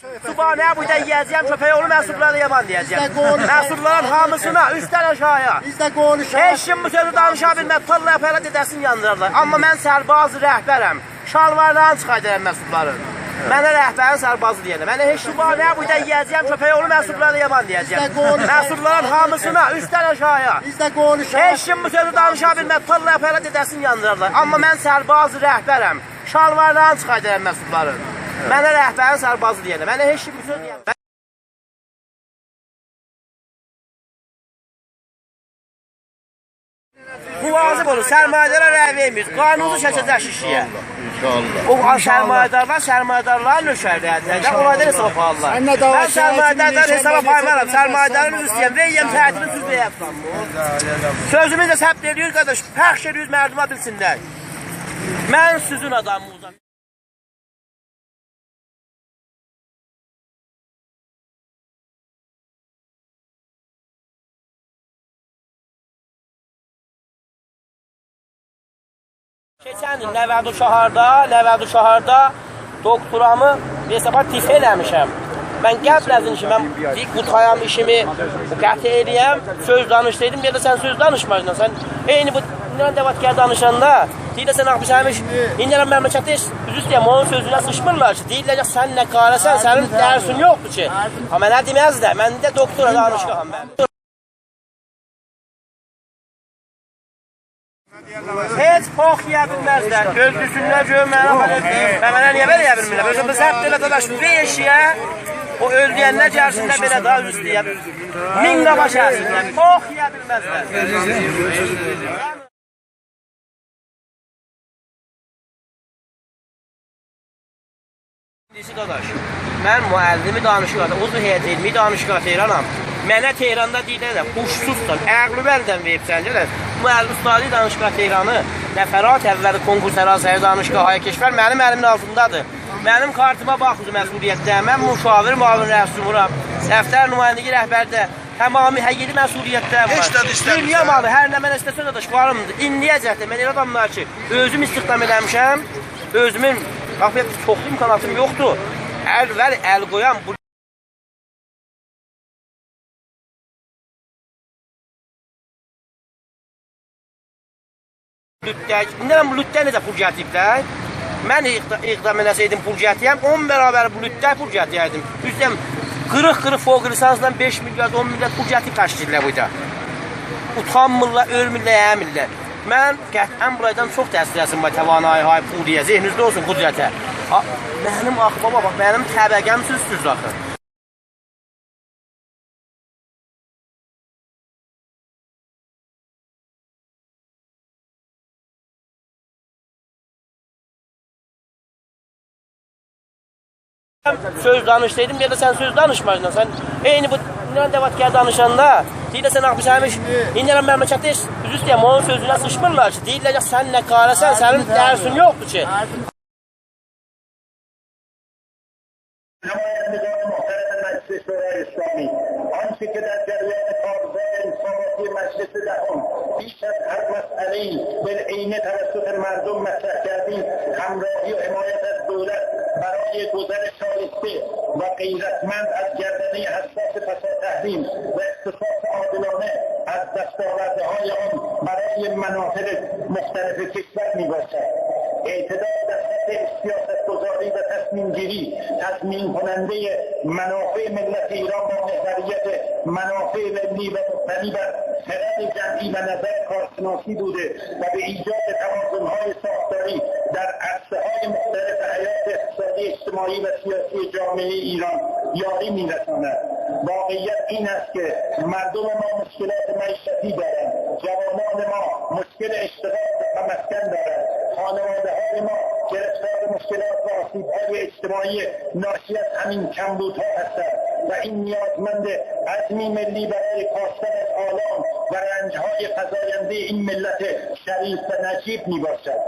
Subhanə bu da yiyəcəyəm, köpək oğlu məhsullara yaman deyəcəyəm. Məhsulların hamısına, üstdən aşağıya. Heç kim bu sözü danışa bilməz, tolla yapayla dedəsini yandırırlar. Amma mən sərbazı rəhbərəm, şalvarlarını çıxaydırəm məhsulların. Mənə rəhbərin sərbazı deyirəm. Mənə heç subhanə bu da yiyəcəyəm, köpək oğlu məhsullara yaman deyəcəyəm. Məhsulların hamısına, üstdən aşağıya. Heç kim bu sözü danışa bilməz, tolla yapayla dedəsini yandırırlar. Amma mən sərbazı rəhbərəm, şalvarlarını çıxaydırəm məhsulların. Mənə rəhbərin sərbazı deyirəm. Mənə heç kim bu söz deyirəm. Bu vazib olur, sərmayədara rəy vermiyoruz. Qanunuzu çəkəcək şişiyə. O sərmayədarların nöşərləyəcək. Onlardan hesab aparırlar. Mən sərmayədardan hesab aparmaram. Sərmayədarın üstəyəm, veyyəm təhdini süz deyəm. Sözümüz də səbt ediyoruz, qardaş. Pəxş ediyoruz, mərduma bilsinlər. Mən süzün adamım uzam. Keçən il Nəvədu Şaharda doktoramı hesaba tif eləmişəm. Mən qəbləzin ki, mən qutayam işimi qəti eləyəm, söz danışdaydım, bir də sən söz danışmaydın. Sən eyni bu dəvatkar danışanda, deyirlə sən axmışəmiş, indirəm məmləkətdə üzü istəyəm, onun sözünə sıçmırlar ki, deyirlər ki, sən nə qarəsən, sənin dərsin yoxdur ki. Amma nə deməz də, mən də doktora danışqaham mən. Heç pox yiyə bilməzlər, gözlüsünlər görməyən mənə niyə belə yiyə bilmirlər? Özümdə zəbt elə dadaşım, bir eşiyə, o öldüyənlər gəlsinlər belə daha üstüyə, 1000 qaba gəlsinlər, pox yiyə bilməzlər. Birisi dadaş, mən müəllimi danışıqada, uzun heyət elmi danışıqada Tehranam. Mənə Tehranda deyirlər, quşsuzsan, əqlü bəldən veribsən, müəllim ustadı danışıqda Tehranı, nəfərat əvvəli konkurs ərazəyə danışıqda keşfər mənim əlimin altındadır. Mənim kartıma baxınca məsuliyyətdə, mən müşavir müavin rəhsumuram, səftər nümayəndəgi rəhbərdə, tamamı həqiqi məsuliyyətdə var. Dünya malı, hər nə mən istəsə də varımdır. İndiyəcəkdə, mən elə adamlar ki, özüm istihdam eləmişəm, özümün, bax, çoxlu imkanatım yoxdur. Əl qoyan bu İndirəm bu lütdə necə pul gətiriblər? Mən iqdam eləsəydim pul gətirəm, 10 bərabər bu lütdə pul gətirəydim. Üstəm 40 fok lisansdan 5 milyard, 10 milyard pul gətirib qaçdırırlar burada. Utanmırlar, ölmürlər, əmirlər. Mən qətən buraydan çox təsirləsim var, təvanayı, hay, pul deyə, zehninizdə olsun qudrətə. Mənim axbaba bax, mənim təbəqəm sözsüz axı. Söz danışdaydım, bir də sən söz danışmaydın. Sən eyni bu dəvatkar danışanda, deyirlə sən axmışəmiş, indirəm məmləkətdə üzü istəyəm, onun sözünə sıçmırlar ki, deyirlər ki, sən nə qarəsən, sənin dərsin yoxdur ki. آنچه که در جریان کارزار انصافی مجلس دهم بیش از هر مسئله‌ای بالعینه توسط مردم مطرح کردیم، همراهی و حمایت از دولت برای گذر شایسته و غیرتمند از گردنه حساس فساد تحریم و اختصاص عادلانه از دستاوردهای آن برای مناطق مختلف کشور میباشد. اعتدال در سطح سیاستگذاری و تصمیم گیری تضمین کننده منافع ملت ایران با محوریت منافع ملی و مبتنی بر خرد جمعی و نظر کارشناسی بوده و به ایجاد توازن‌های ساختاری در عرصه‌های مختلف حیات اقتصادی، اجتماعی و سیاسی جامعه ایران یاری می‌رساند. واقعیت این است که مردم ما مشکلات معیشتی دارند، جوانان ما مشکل اشتغال و مسکن دارند، خانواده‌های ما گرفتار مشکلات و آسیب‌های اجتماعی ناشی از همین کمبودها هستند و این نیازمند عزمی ملی برای کاستن از آلام و رنج‌های فزاینده این ملت شریف و نجیب میباشد.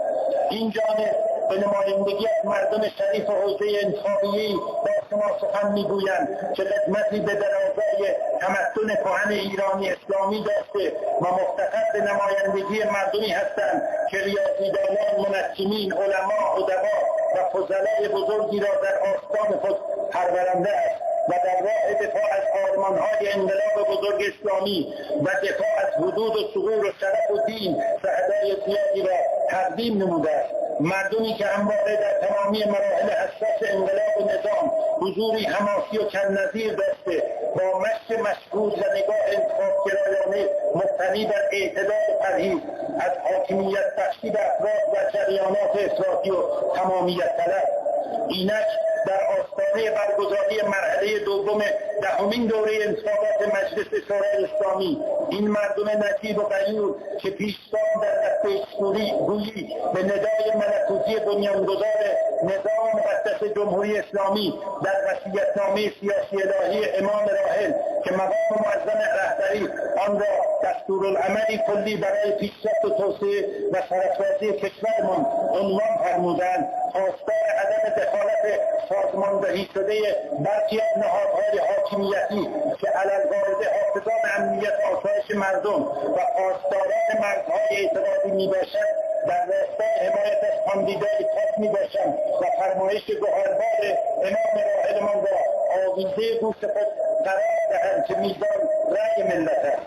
این جانب به نمایندگی از مردم شریف حوزه انتخابی با شما سخن میگویند که خدمتی به درازای تمدن کهن ایرانی اسلامی داشته و مفتخر به نمایندگی مردمی هستند که ریاضیدانان، منجمین، علما، ادبا و فضلای بزرگی را در آستان خود پرورنده است و در راه دفاع از آرمانهای انقلاب بزرگ اسلامی و دفاع از حدود و ثغور و شرف و دین سعدای زیادی را تقدیم نموده است. مردمی که همواره در تمامی مراحل حساس انقلاب و نظام حضوری حماسی و کم‌نظیر داشته، با مشق مشغول و نگاه انتخاب‌گرایانه مبتنی بر اعتدال و پرهیز از حاکمیت بخشی به افراد و جریانات افراطی و تمامیت طلب، اینک در آستانه برگزاری مرحله دوم دهمین دوره انتخابات مجلس شورای اسلامی این مردم نجیب و غیور که پیشگام در دسته‌شوری گویی به ندای ملکوتی بنیانگذار نظام مقدس جمهوری اسلامی در وصیت‌نامه سیاسی الهی امام راحل که مقام معظم رهبری آن را دستورالعملی کلی برای پیشرفت و توسعه و سرافرازی کشورمان عنوان فرمودند، خواستار عدم دخالت سازماندهی شده برخی از نهادهای حاکمیتی که علالوارده حافظان امنیت آسایش مردم و پاسداران مرزهای اعتقادی میباشند در راستای حمایت از کاندیدای تاپ میباشند و فرمایش گوهربار امام راحلمان را آویزه گوش خود قرار دهند که میزان رأی ملت است.